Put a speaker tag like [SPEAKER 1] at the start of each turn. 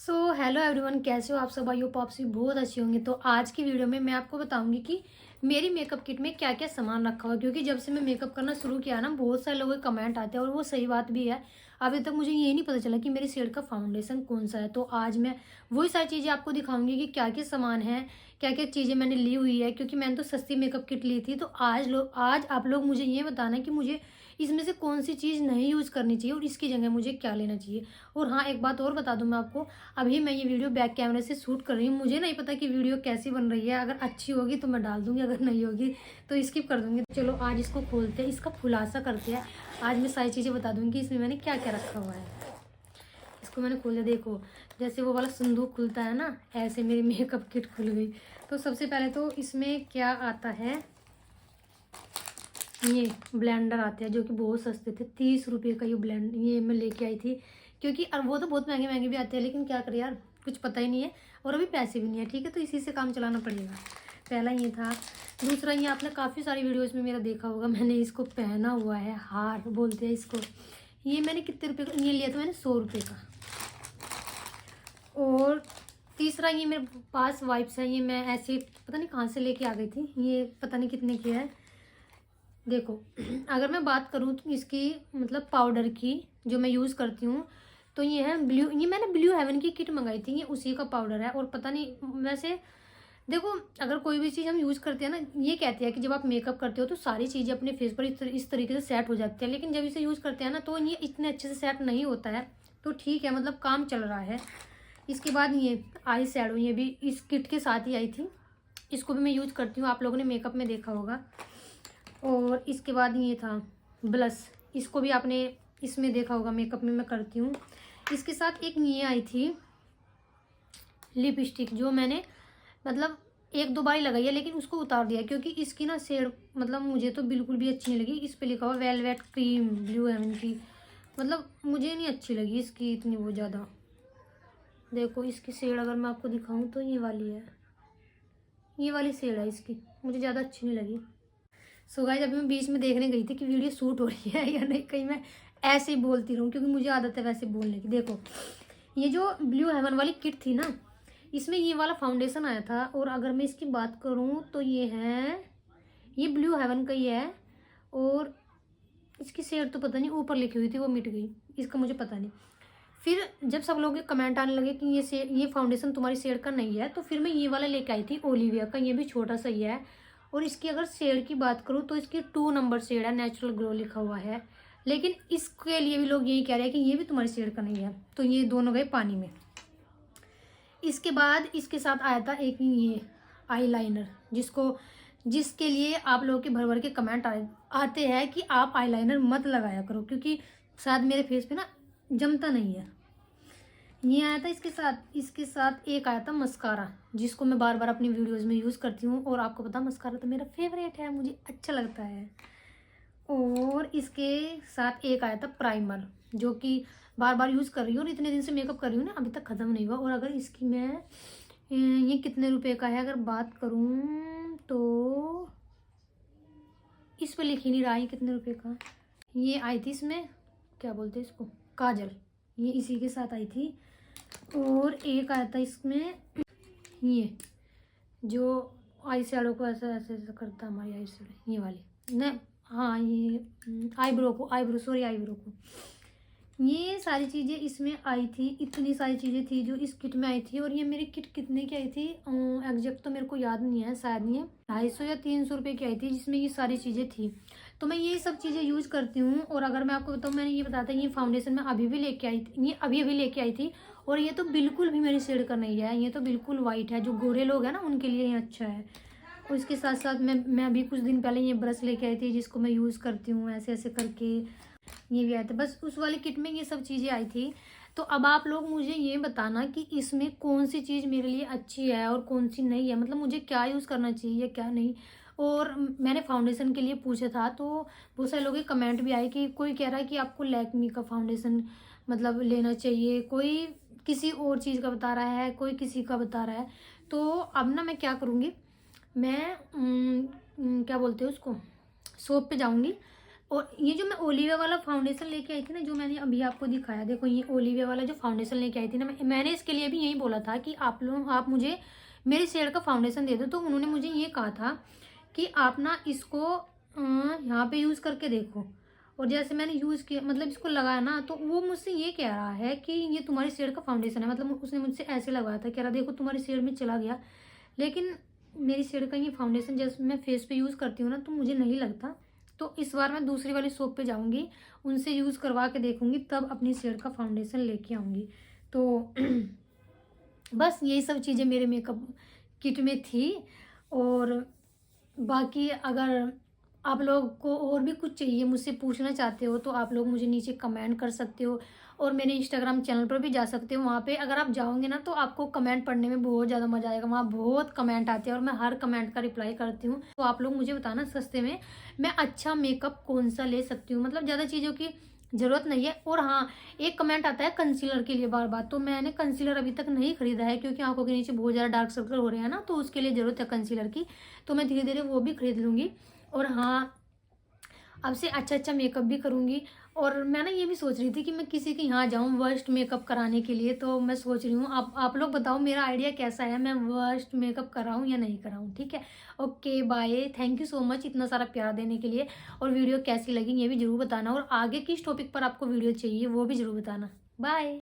[SPEAKER 1] Hello everyone, कैसे हो आप सब। आई होप आप सभी बहुत अच्छे होंगे। तो आज की वीडियो में मैं आपको बताऊंगी कि मेरी मेकअप किट में क्या क्या सामान रखा हुआ है, क्योंकि जब से मैं मेकअप करना शुरू किया ना, बहुत सारे लोगों के कमेंट आते हैं और वो सही बात भी है। अभी तक मुझे ये नहीं पता चला कि मेरे शेड का फाउंडेशन कौन सा है। तो आज मैं वही सारी चीज़ें आपको दिखाऊंगी कि क्या क्या सामान है, क्या क्या चीज़ें मैंने ली हुई है, क्योंकि मैंने तो सस्ती मेकअप किट ली थी। तो आज आप लोग मुझे ये बताना कि मुझे इसमें से कौन सी चीज़ नहीं यूज़ करनी चाहिए और इसकी जगह मुझे क्या लेना चाहिए। और हाँ, एक बात और बता दूँ मैं आपको, अभी मैं ये वीडियो बैक कैमरे से शूट कर रही हूँ। मुझे नहीं पता कि वीडियो कैसी बन रही है। अगर अच्छी होगी तो मैं डाल दूंगी, अगर नहीं होगी तो स्किप कर दूंगी। चलो आज इसको खोलते हैं, इसका खुलासा करते हैं। आज मैं सारी चीज़ें बता दूंगी इसमें मैंने क्या क्या रखा हुआ है। इसको मैंने खोल दिया, देखो जैसे वो वाला संदूक खुलता है ना, ऐसे मेरी मेकअप किट खुल गई। तो सबसे पहले तो इसमें क्या आता है, ये ब्लेंडर आते हैं जो कि बहुत सस्ते थे। 30 रुपये का ये मैं लेके आई थी, क्योंकि और वो तो बहुत महंगे महंगे भी आते हैं, लेकिन क्या करें यार, कुछ पता ही नहीं है और अभी पैसे भी नहीं है। ठीक है, तो इसी से काम चलाना पड़ेगा। पहला ये था। दूसरा, ये आपने काफ़ी सारी वीडियोज़ में मेरा देखा होगा, मैंने इसको पहना हुआ है, हार बोलते हैं इसको। ये मैंने कितने रुपये का ये लिया था, मैंने 100 रुपये का। और तीसरा, ये मेरे पास वाइप्स है, ये मैं ऐसे पता नहीं कहाँ से लेके आ गई थी, ये पता नहीं कितने की है। देखो अगर मैं बात करूँ तो इसकी मतलब पाउडर की जो मैं यूज़ करती हूँ, तो ये है ब्लू, ये मैंने ब्लू हेवन की किट मंगाई थी, ये उसी का पाउडर है। और पता नहीं, वैसे देखो अगर कोई भी चीज़ हम यूज़ करते हैं ना, ये कहते हैं कि जब आप मेकअप करते हो तो सारी चीज़ें अपने फेस पर इस तरीके से सेट हो जाती है, लेकिन जब इसे यूज़ करते हैं ना तो ये इतने अच्छे से सेट नहीं होता है। तो ठीक है, मतलब काम चल रहा है। इसके बाद ये आई शैडो, ये भी इस किट के साथ ही आई थी, इसको भी मैं यूज़ करती हूँ, आप लोगों ने मेकअप में देखा होगा। और इसके बाद ये था ब्लश, इसको भी आपने इसमें देखा होगा, मेकअप में मैं करती हूँ। इसके साथ एक ये आई थी लिपस्टिक, जो मैंने मतलब एक दो बार ही लगाई है, लेकिन उसको उतार दिया क्योंकि इसकी ना शेड मतलब मुझे तो बिल्कुल भी अच्छी नहीं लगी। इस पे लिखा हुआ वेलवेट क्रीम ब्लू हेवन की, मतलब मुझे नहीं अच्छी लगी इसकी इतनी वो ज़्यादा। देखो इसकी शेड अगर मैं आपको दिखाऊं तो ये वाली है, ये वाली शेड है इसकी, मुझे ज़्यादा अच्छी नहीं लगी। सो गाइस, अभी मैं बीच में देखने गई थी कि वीडियो शूट हो रही है या नहीं, कहीं मैं ऐसे ही बोलती रहूँ, क्योंकि मुझे आदत है वैसे बोलने की। देखो ये जो ब्लू हेवन वाली किट थी ना, इसमें ये वाला फाउंडेशन आया था। और अगर मैं इसकी बात करूँ तो ये ब्लू हेवन का ही है। और इसकी शेड तो पता नहीं, ऊपर लिखी हुई थी वो मिट गई, इसका मुझे पता नहीं। फिर जब सब लोग के कमेंट आने लगे कि ये फाउंडेशन तुम्हारी शेड का नहीं है, तो फिर मैं ये वाला लेके आई थी ओलिविया का, ये भी छोटा सा ही है। और इसकी अगर शेड की बात करूँ तो इसकी 2 नंबर शेड है, नेचुरल ग्लो लिखा हुआ है। लेकिन इसके लिए भी लोग यही कह रहे हैं कि ये भी तुम्हारी शेड का नहीं है, तो ये दोनों गए पानी में। इसके बाद इसके साथ आया था एक ये आईलाइनर, जिसके लिए आप लोगों के भर भर के कमेंट आते हैं कि आप आईलाइनर मत लगाया करो, क्योंकि शायद मेरे फेस पे ना जमता नहीं है। ये आया था इसके साथ एक आया था मस्कारा, जिसको मैं बार बार अपनी वीडियोस में यूज़ करती हूँ। और आपको पता, मस्कारा तो मेरा फेवरेट है, मुझे अच्छा लगता है। और इसके साथ एक आया था प्राइमर, जो कि बार बार यूज़ कर रही हूँ और इतने दिन से मेकअप कर रही हूँ ना, अभी तक ख़त्म नहीं हुआ। और अगर इसकी मैं ये कितने रुपए का है अगर बात करूँ तो इस पे लिख ही नहीं रहा है कितने रुपए का। ये आई थी इसमें, क्या बोलते हैं इसको, काजल, ये इसी के साथ आई थी। और एक आया था इसमें ये जो आई शैडो को ऐसा ऐसे ऐसा करता है, हमारी आई शैडो ये वाली न, हाँ ये आईब्रो को। ये सारी चीज़ें इसमें आई थी, इतनी सारी चीज़ें थी जो इस किट में आई थी। और ये मेरी किट कितने की आई थी एग्जैक्ट तो मेरे को याद नहीं है, शायद ये 250 या 300 रुपये की आई थी, जिसमें ये सारी चीज़ें थी। तो मैं ये सब चीज़ें यूज़ करती हूँ। और अगर मैं आपको बताऊँ, मैंने ये बताया था, ये फाउंडेशन मैं अभी भी लेके आई थी, ये अभी लेके आई थी। और ये तो बिल्कुल भी मेरी शेड का नहीं है, ये तो बिल्कुल वाइट है, जो गोरे लोग हैं ना उनके लिए ये अच्छा है। और इसके साथ साथ मैं अभी कुछ दिन पहले ये ब्रश लेके आई थी, जिसको मैं यूज़ करती हूँ ऐसे ऐसे करके। ये भी आया था, बस उस वाली किट में ये सब चीज़ें आई थी। तो अब आप लोग मुझे ये बताना कि इसमें कौन सी चीज़ मेरे लिए अच्छी है और कौन सी नहीं है, मतलब मुझे क्या यूज़ करना चाहिए क्या नहीं। और मैंने फाउंडेशन के लिए पूछा था, तो बहुत सारे लोगों के कमेंट भी आए कि कोई कह रहा है कि आपको लैक्मी का फाउंडेशन मतलब लेना चाहिए, कोई किसी और चीज़ का बता रहा है, कोई किसी का बता रहा है। तो अब ना मैं क्या करूँगी, मैं क्या बोलते हैं उसको, शॉप पे जाऊँगी, और ये जो मैं ओलिविया वाला फाउंडेशन लेके आई थी ना, जो मैंने अभी आपको दिखाया, देखो ये ओलिविया वाला जो फाउंडेशन लेके आई थी ना, मैंने इसके लिए भी यही बोला था कि आप मुझे मेरे शेड का फाउंडेशन दे दो। तो उन्होंने मुझे ये कहा था कि आप ना इसको यहाँ पे यूज़ करके देखो। और जैसे मैंने यूज़ किया, मतलब इसको लगाया ना, तो वो मुझसे ये कह रहा है कि ये तुम्हारी शेड का फाउंडेशन है। मतलब उसने मुझसे ऐसे लगाया था, कह रहा देखो तुम्हारी शेड में चला गया। लेकिन मेरी शेड का ये फाउंडेशन जैसे मैं फेस पे यूज़ करती हूँ ना, तो मुझे नहीं लगता। तो इस बार मैं दूसरी वाली शॉप पे जाऊँगी, उनसे यूज़ करवा के देखूँगी, तब अपनी शेड का फाउंडेशन लेके आऊँगी। तो बस यही सब चीज़ें मेरे मेकअप किट में थी। और बाकी अगर आप लोग को और भी कुछ चाहिए, मुझसे पूछना चाहते हो, तो आप लोग मुझे नीचे कमेंट कर सकते हो। और मेरे इंस्टाग्राम चैनल पर भी जा सकते हो। वहाँ पे अगर आप जाओगे ना, तो आपको कमेंट पढ़ने में बहुत ज़्यादा मज़ा आएगा। वहाँ बहुत कमेंट आते हैं और मैं हर कमेंट का रिप्लाई करती हूँ। तो आप लोग मुझे बताना सस्ते में मैं अच्छा मेकअप कौन सा ले सकती हूँ, मतलब ज़्यादा चीज़ों की ज़रूरत नहीं है। और हाँ, एक कमेंट आता है कंसीलर के लिए बार बार, तो मैंने कंसीलर अभी तक नहीं खरीदा है, क्योंकि आंखों के नीचे बहुत ज़्यादा डार्क सर्कल हो रहे हैं ना, तो उसके लिए ज़रूरत है कंसीलर की। तो मैं धीरे धीरे वो भी खरीद लूँगी। और हाँ, अब से अच्छा मेकअप भी करूँगी। और मैं ना ये भी सोच रही थी कि मैं किसी के यहाँ जाऊँ वर्स्ट मेकअप कराने के लिए। तो मैं सोच रही हूँ, आप लोग बताओ मेरा आइडिया कैसा है, मैं वर्स्ट मेकअप कराऊँ या नहीं कराऊँ। ठीक है, okay bye, thank you so much इतना सारा प्यार देने के लिए। और वीडियो कैसी लगी ये भी ज़रूर बताना, और आगे किस टॉपिक पर आपको वीडियो चाहिए वो भी ज़रूर बताना। बाय।